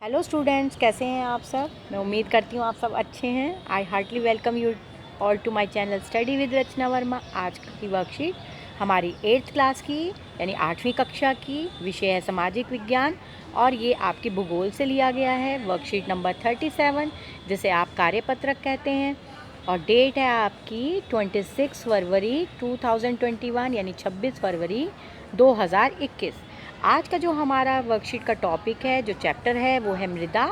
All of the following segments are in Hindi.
हेलो स्टूडेंट्स, कैसे हैं आप सब। मैं उम्मीद करती हूँ आप सब अच्छे हैं। I heartly welcome you all to my channel study with Rachna Verma. आज की वर्कशीट हमारी 8th क्लास की यानी 8वीं कक्षा की, विषय है सामाजिक विज्ञान और ये आपकी भूगोल से लिया गया है। वर्कशीट नंबर 37 जिसे आप कार्यपत्रक कहते हैं और डेट है आपकी 26 फरवरी 2021 यानी 26 फरवरी 2021। आज का जो हमारा वर्कशीट का टॉपिक है, जो चैप्टर है, वो है मृदा।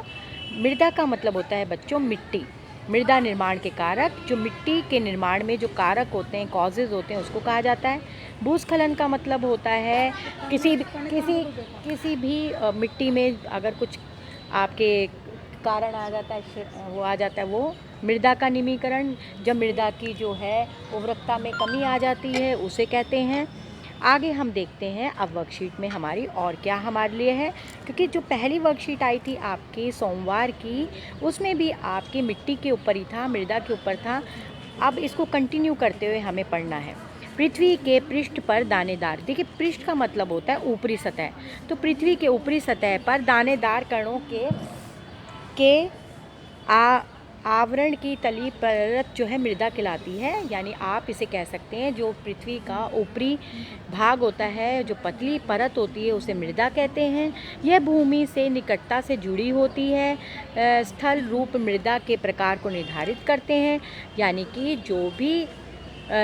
मृदा का मतलब होता है बच्चों मिट्टी। मृदा निर्माण के कारक, जो मिट्टी के निर्माण में जो कारक होते हैं, कॉजेज़ होते हैं, उसको कहा जाता है। भूस्खलन का मतलब होता है किसी भी मिट्टी में अगर कुछ आपके कारण आ जाता है, वो मृदा का निमीकरण। जब मृदा की जो है उर्वरकता में कमी आ जाती है, उसे कहते हैं। आगे हम देखते हैं अब वर्कशीट में हमारी और क्या हमारे लिए है, क्योंकि जो पहली वर्कशीट आई थी आपकी सोमवार की, उसमें भी आपकी मिट्टी के ऊपर ही था, मृदा के ऊपर था। अब इसको कंटिन्यू करते हुए हमें पढ़ना है। पृथ्वी के पृष्ठ पर दानेदार, देखिए पृष्ठ का मतलब होता है ऊपरी सतह। तो पृथ्वी के ऊपरी सतह पर दानेदार कणों के आवरण की तली परत जो है मृदा कहलाती है। यानी आप इसे कह सकते हैं जो पृथ्वी का ऊपरी भाग होता है, जो पतली परत होती है, उसे मृदा कहते हैं। यह भूमि से निकटता से जुड़ी होती है। स्थल रूप मृदा के प्रकार को निर्धारित करते हैं। यानी कि जो भी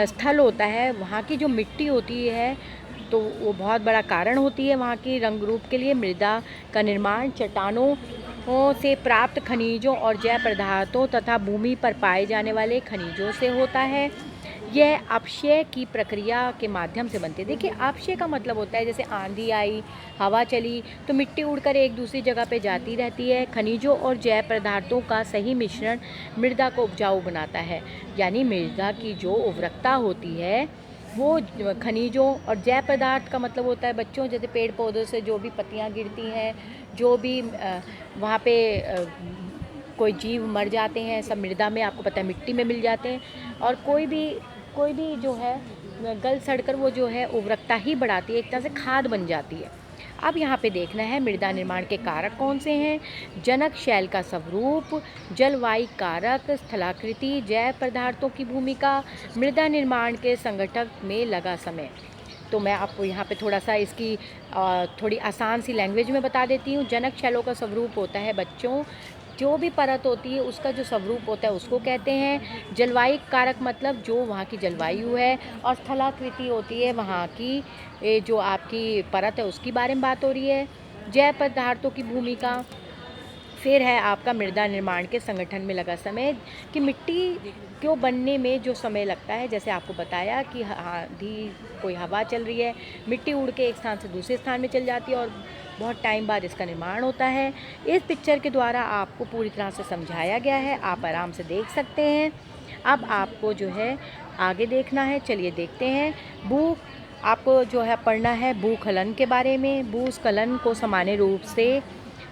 स्थल होता है, वहाँ की जो मिट्टी होती है, तो वो बहुत बड़ा कारण होती है वहाँ की रंग रूप के लिए। मृदा का निर्माण चट्टानों से प्राप्त खनिजों और जैव पदार्थों तथा भूमि पर पाए जाने वाले खनिजों से होता है। यह अपक्षय की प्रक्रिया के माध्यम से बनती है। देखिए अपक्षय का मतलब होता है जैसे आंधी आई, हवा चली, तो मिट्टी उड़कर एक दूसरी जगह पे जाती रहती है। खनिजों और जैव पदार्थों का सही मिश्रण मृदा को उपजाऊ बनाता है। यानी मृदा की जो उर्वरकता होती है, वो खनिजों और जैव पदार्थ का मतलब होता है बच्चों, जैसे पेड़ पौधों से जो भी पत्तियां गिरती हैं, जो भी वहाँ पे कोई जीव मर जाते हैं, सब मृदा में, आपको पता है, मिट्टी में मिल जाते हैं। और कोई भी जो है गल सड़कर वो जो है उर्वरकता ही बढ़ाती है, एक तरह से खाद बन जाती है। अब यहाँ पे देखना है मृदा निर्माण के कारक कौन से हैं। जनक शैल का स्वरूप, जलवायु कारक, स्थलाकृति, जैव पदार्थों की भूमिका, मृदा निर्माण के संगठक में लगा समय। तो मैं आपको यहाँ पे थोड़ा सा इसकी थोड़ी आसान सी लैंग्वेज में बता देती हूँ। जनक शैलों का स्वरूप होता है बच्चों, जो भी परत होती है उसका जो स्वरूप होता है उसको कहते हैं। जलवायु कारक मतलब जो वहाँ की जलवायु है, और स्थलाकृति होती है वहाँ की जो आपकी परत है उसकी बारे में बात हो रही है। जैव पदार्थों की भूमिका, फिर है आपका मृदा निर्माण के संगठन में लगा समय, कि मिट्टी को बनने में जो समय लगता है। जैसे आपको बताया कि आंधी, कोई हवा चल रही है, मिट्टी उड़ के एक स्थान से दूसरे स्थान में चल जाती है और बहुत टाइम बाद इसका निर्माण होता है। इस पिक्चर के द्वारा आपको पूरी तरह से समझाया गया है, आप आराम से देख सकते हैं। अब आपको जो है आगे देखना है, चलिए देखते हैं। आपको जो है पढ़ना है भूस्खलन के बारे में। भूस्खलन को सामान्य रूप से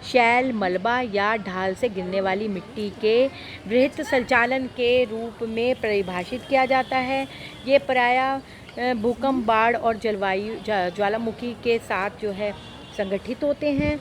शैल, मलबा या ढाल से गिरने वाली मिट्टी के वृहत संचालन के रूप में परिभाषित किया जाता है। ये प्रायः भूकंप, बाढ़ और जलवायु ज्वालामुखी के साथ जो है संगठित होते हैं।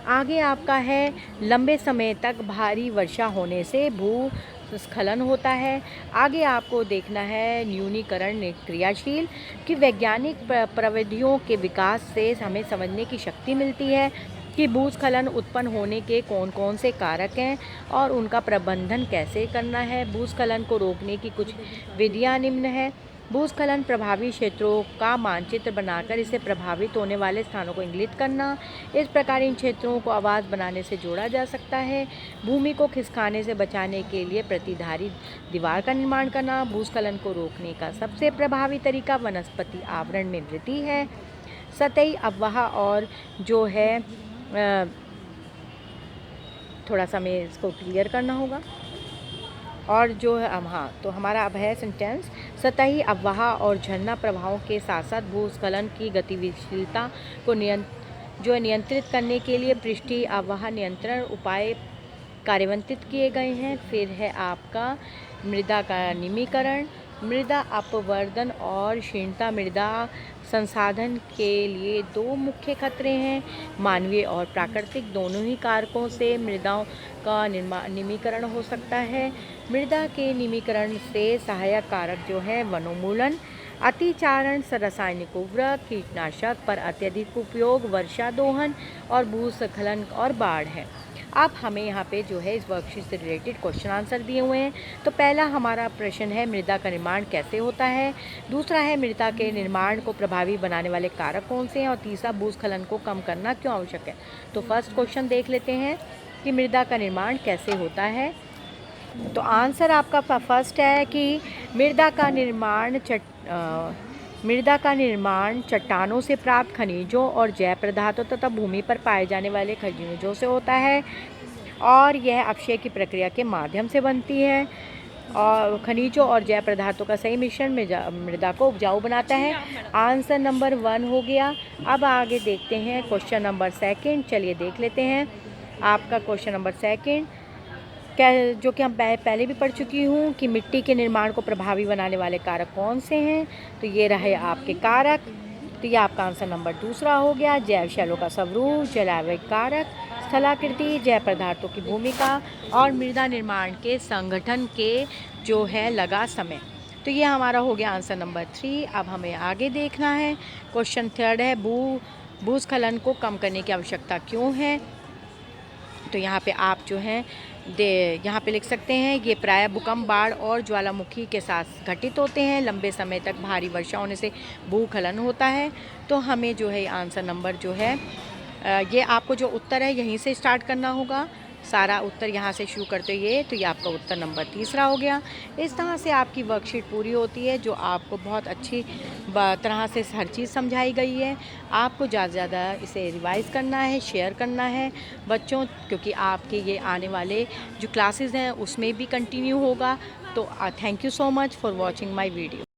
आगे आपका है लंबे समय तक भारी वर्षा होने से भूस्खलन होता है। आगे आपको देखना है न्यूनीकरण क्रियाशील, कि वैज्ञानिक प्रविधियों के विकास से हमें समझने की शक्ति मिलती है कि भूस्खलन उत्पन्न होने के कौन कौन से कारक हैं और उनका प्रबंधन कैसे करना है। भूस्खलन को रोकने की कुछ विधियां निम्न है। भूस्खलन प्रभावी क्षेत्रों का मानचित्र बनाकर इसे प्रभावित होने वाले स्थानों को इंगित करना। इस प्रकार इन क्षेत्रों को आवास बनाने से जोड़ा जा सकता है। भूमि को खिसकाने से बचाने के लिए प्रतिधारी दीवार का निर्माण करना। भूस्खलन को रोकने का सबसे प्रभावी तरीका वनस्पति आवरण में वृद्धि है। सतही अफवाह और जो है थोड़ा सा हमें इसको क्लियर करना होगा। और जो है तो हमारा अब है सेंटेंस, सतही अफवाह और झरना प्रभावों के साथ साथ भूस्खलन की गतिशीलता को नियंत्रित करने के लिए पृष्ठीय अफवाह नियंत्रण उपाय कार्यान्वित किए गए हैं। फिर है आपका मृदा का निमीकरण, मृदा अपवर्तन और क्षीणता मृदा संसाधन के लिए दो मुख्य खतरे हैं। मानवीय और प्राकृतिक दोनों ही कारकों से मृदाओं का निमीकरण हो सकता है। मृदा के निमीकरण से सहायक कारक जो है वनोन्मूलन, अतिचारण, रासायनिक उर्वरक, कीटनाशक पर अत्यधिक उपयोग, वर्षा दोहन और भूस्खलन और बाढ़ है। अब हमें यहाँ पे जो है इस वर्कशीट से रिलेटेड क्वेश्चन आंसर दिए हुए हैं। तो पहला हमारा प्रश्न है मृदा का निर्माण कैसे होता है, दूसरा है मृदा के निर्माण को प्रभावी बनाने वाले कारक कौन से हैं, और तीसरा भूस्खलन को कम करना क्यों आवश्यक है। तो फर्स्ट क्वेश्चन देख लेते हैं कि मृदा का निर्माण कैसे होता है। तो आंसर आपका फर्स्ट है कि मृदा का निर्माण चट्टानों से प्राप्त खनिजों और जैव पदार्थों तथा भूमि पर पाए जाने वाले खनिजों से होता है, और यह अपक्षय की प्रक्रिया के माध्यम से बनती है। और खनिजों और जैव पदार्थों का सही मिश्रण मृदा को उपजाऊ बनाता है। आंसर नंबर 1 हो गया। अब आगे देखते हैं क्वेश्चन नंबर 2। चलिए देख लेते हैं आपका क्वेश्चन नंबर 2 जो कि हम पहले भी पढ़ चुकी हूँ कि मिट्टी के निर्माण को प्रभावी बनाने वाले कारक कौन से हैं। तो ये रहे आपके कारक। तो ये आपका आंसर नंबर 2 हो गया। जैव शैलों का स्वरूप, जैविक कारक, स्थलाकृति, जैव पदार्थों की भूमिका और मृदा निर्माण के संगठन के जो है लगा समय। तो ये हमारा हो गया आंसर नंबर 3। अब हमें आगे देखना है। क्वेश्चन 3 है भूस्खलन को कम करने की आवश्यकता क्यों है। तो यहाँ पे आप जो हैं यहाँ पे लिख सकते हैं ये प्रायः भूकंप, बाढ़ और ज्वालामुखी के साथ घटित होते हैं। लंबे समय तक भारी वर्षा होने से भूस्खलन होता है। तो हमें जो है आंसर नंबर जो है ये आपको जो उत्तर है यहीं से स्टार्ट करना होगा। सारा उत्तर यहाँ से शुरू करते हुए तो ये आपका उत्तर नंबर 3 हो गया। इस तरह से आपकी वर्कशीट पूरी होती है, जो आपको बहुत अच्छी तरह से हर चीज़ समझाई गई है। आपको ज़्यादा से ज़्यादा इसे रिवाइज़ करना है, शेयर करना है बच्चों, क्योंकि आपके ये आने वाले जो क्लासेस हैं उसमें भी कंटिन्यू होगा। तो thank you so much for watching my video.